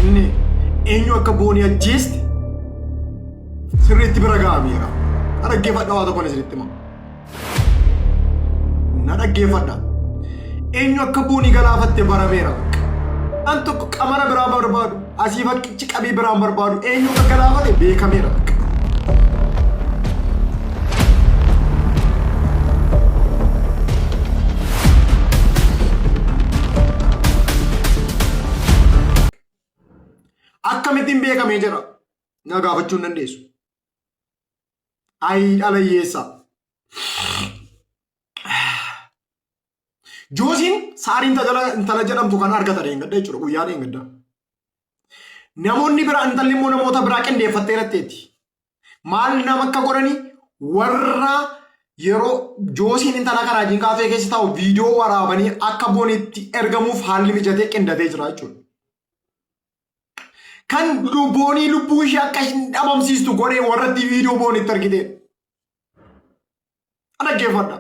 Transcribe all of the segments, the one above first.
Inni eenyu akka boonii ajjeeste sirriitti bira ga'ameera. Na dhaggeeffadha waa tokko isinitti hima. Na dhaggeeffadha. Eenyu akka boonii galaafatte barameera. An tokko qamara biraa barbaadu asii bakkichi qabii biraan barbaadu eenyu akka galaafate beekameera. Akkamittiin beekamee jira na gaafachuu hin dandeessu. Ayi dhalayyeessa. Joosiin saariin intala jedhamtu kan argatan eeggadda jechuudha guyyaa eeggadda. Namoonni biraa intalli immoo namoota biraa qindeeffattee latteetti. Maal nama akka godhani warra yeroo Joosiin intala kanaa wajjin kaafee keessa taa'u viidiyoo waraabanii akka boonitti ergamuuf haalli mijatee qindatee jira jechuudha. Kan boonii lubbuu ishee akka dhabamsiistu godhee warratti viidiyoo boonitti argite. Dhaggeeffadha.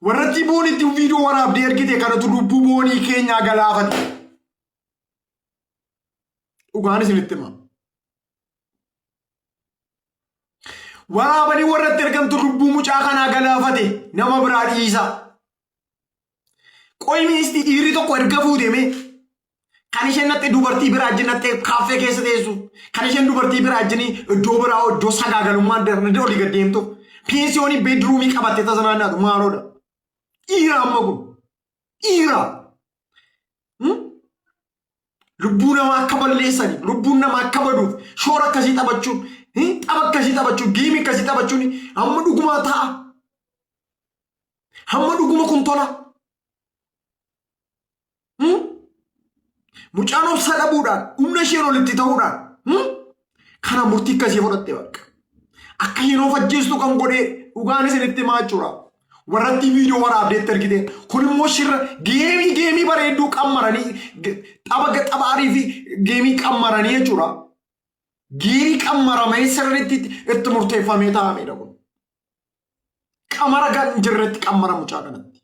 Warratti boonitti viidiyoo waraabdee argite kanatu lubbuu boonii keenyaa galaafate. Dhugaan isinitti hima. Waraabanii warratti ergamtu lubbuu mucaa kanaa galaafate nama biraa dhiisa. Qoymiisti dhiirri tokko erga fuudheme. Kan isheen natti dubartii biraa wajjin natti kaaffee keessa teessu. Kan isheen dubartii biraa wajjin iddoo biraa iddoo sagaagalummaan darnee olii gad deemtu. Pensiyoonii beedruumii qabattee tasanaannaatu maaloodha. Dhiira amma kun. Dhiira. Lubbuu namaa akka balleessani. Lubbuun namaa akka baduuf. Shoora akkasii taphachuun. Tapha akkasii taphachuun. Geemii akkasii taphachuun. Hamma dhugumaa ta'a. Hamma dhuguma kun tola. Mucaan obsa dhabuudhaan humna isheen olitti ta'uudhaan kana murtii akkasii fudhatte bakka. Akka hin of ajjeestu kan godhee dhugaan isinitti himaa jechuudha. Warratti viidiyoo waraabdeetti argite. Kun immoo shirra geemii bareedduu qammaranii xabaarii fi geemii qammaranii jechuudha. Geemii qammaramee sirriitti itti murteeffamee taa'amedha kun. Qamara kan jirretti qammara mucaa kanatti.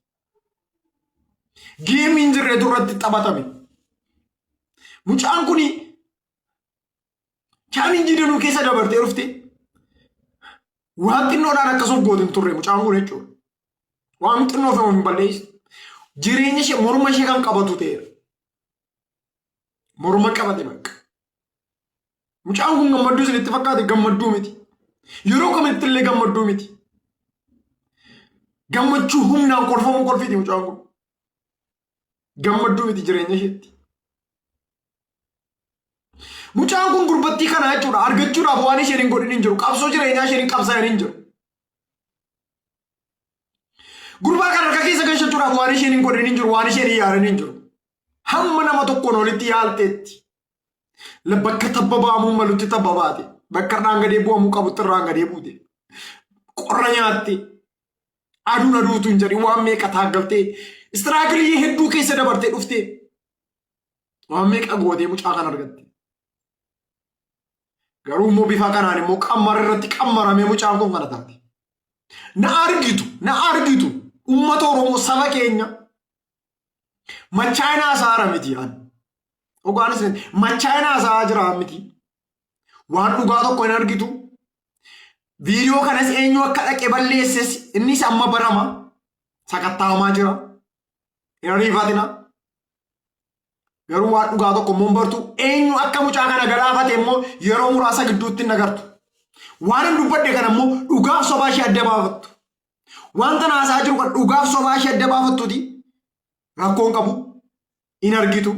Geemii hin jirreetu irratti taphatame. Mucaan kuni chaalenjii danuu keessa dabartee dhufte waan xinnoodhaan akkasumas gootin turre mucaan kun jechuudha. Waan xinnoo fe'uun hin balleessu. Jireenya ishee morma ishee kan qabatu ta'eera. Morma qabate bakka. Mucaan kun gammadduu isinitti fakkaate gammadduu miti. Yeroo kamitti illee gammadduu miti. Gammachuu humnaan kolfamuu kolfiti mucaan kun. Gammadduu miti jireenya isheetti. Mucaan kun gurbattii kana jechuudha argachuudhaaf waan isheen hin godhin hin jiru. Qabsoo jireenyaa isheen hin qabsaan hin jiru. Gurbaa kana harka keessa galchachuudhaaf waan isheen hin godhin hin jiru. Waan isheen hin yaadan hin jiru. Hamma nama tokkoon olitti yaalteetti. Bakka tabba baamuu malutti tabba baate. Bakka irraan gadee bu'amuu qabutti irraan gadee buute. Qorra nyaatte. Aduun aduutu hin jedhin waan meeqa taaggaltee. Istiraagilii hedduu keessa dabartee dhuftee. Waan meeqa gootee mucaa kana argatte. Garuu immoo bifa kanaan immoo qammara irratti qammaramee mucaan kun kana taate. Na argitu uummata Oromoo saba keenya machaayinaa saara miti aan. Dhugaan isin machaayinaa saara jira miti. Waan dhugaa tokko hin argitu. Viidiyoo kanas eenyu akka dhaqe balleesses innis amma barama sakattaamaa jira. Hin ariifatina. Garuu waan dhugaa tokko immoo bartu eenyu akka mucaa kana galaafate immoo yeroo muraasa gidduutti nagartu. Waan hin dubbadde kana immoo dhugaaf sobaa ishee adda baafattu. Wanta naasaa jiru kan dhugaaf sobaa ishee adda baafattuuti. Rakkoon qabu hin argitu.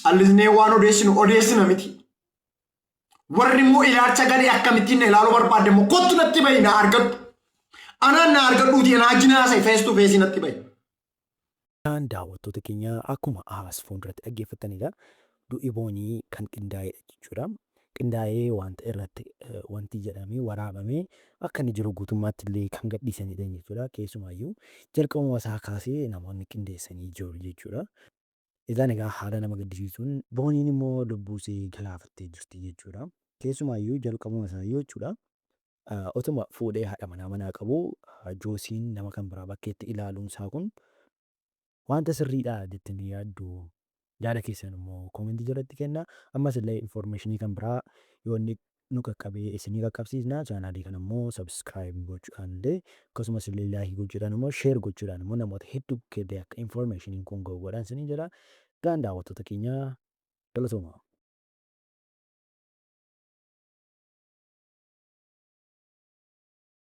Callisnee waan odeessina miti. Warri immoo ilaalcha gadee akkamittiin na ilaaluu barbaadde immoo kottu natti bahi na argadhu. Anaan na argadhuuti na ajjinaasa face to face natti bahi. Daawwattoota keenya akkuma as fuulduratti dhaggeeffattanidha. Du'i boonii kan qindaa'edha jechuudha. Qindaa'ee wanta irratti wanti jedhamee waraabamee akka inni jiru guutummaatti illee kan gadhiisanidha jechuudha. Keessumaayyuu jalqabuma isaa kaasee namoonni qindeessanii jiru jechuudha. Isaan egaa haala nama gaddisiisuun booniin immoo lubbuusee galaafattee jirti jechuudha. Keessumaayyuu jalqabuma isaa jechuudha. Otuma fuudhee haadha manaa qabu Joosiin nama kan biraa bakkeetti ilaaluun isaa kun wanta sirriidha jettanii yaaddu yaada keessan immoo koomentii jalatti kennaa. Ammas illee infoormeeshinii kan biraa yoo inni nu qaqqabee isinii qaqqabsiisna. Chaanaalii kana immoo sabskiraayib gochuudhaan illee akkasumas illee laayikii gochuudhaan immoo sheer gochuudhaan immoo namoota hedduu bukkee akka infoormeeshiniin kun ga'u godhaan isinii jedha. Gaan daawwattoota keenyaa galatooma.